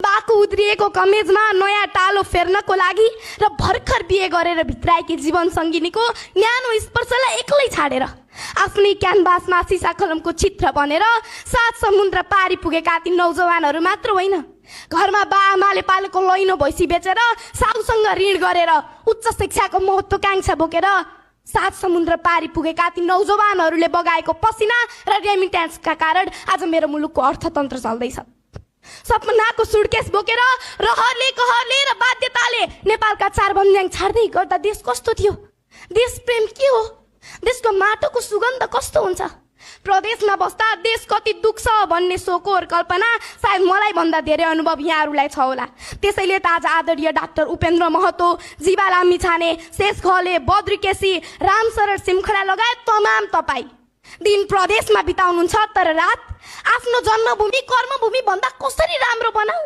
बाको उद्रिएको कमेजमा नयाँ टालो फेर्नको लागि र भर्खर बिहे गरेर भित्राएकी जीवन सङ्गिनीको न्यानो स्पर्शलाई एक्लै छाडेर आफ्नै क्यानभासमा सिसा कलमको चित्र बनेर 7 समुद्र पारी पुगेका ती नौजवानहरू मात्र होइन, घरमा बाआमाले पालेको लैनो भैँसी बेचेर साउसँग ऋण गरेर उच्च शिक्षाको महत्त्वाकांक्षा बोकेर 7 समुद्र पारी पुगेका ती नौजवानहरूले बगाएको पसिना र रेमिट्यान्सका कारण आज मेरो मुलुकको अर्थतन्त्र चल्दैछ। सपनाको सुटकेस बोकेर रहरले कहरले र बाध्यताले नेपालका 4 बन्ज्याङ छाड्दै गर्दा देश कस्तो थियो? देश प्रेम के हो? देशको माटोको सुगन्ध कस्तो हुन्छ? प्रदेशमा बस्दा देश कति दुख्छ भन्ने सोकोर कल्पना सायद मलाई भन्दा धेरै अनुभव यहाँहरूलाई छ होला। त्यसैले त आज आदरणीय डाक्टर उपेन्द्र महतो, जीवा लामिछाने, शेष घले, बद्री केसी, रामशरण सिमखडा लगायत तमाम तपाईँ दिन प्रदेशमा बिताउनुहुन्छ, तर रात आफ्नो जन्मभूमि कर्मभूमि भन्दा कसरी राम्रो बनाऊ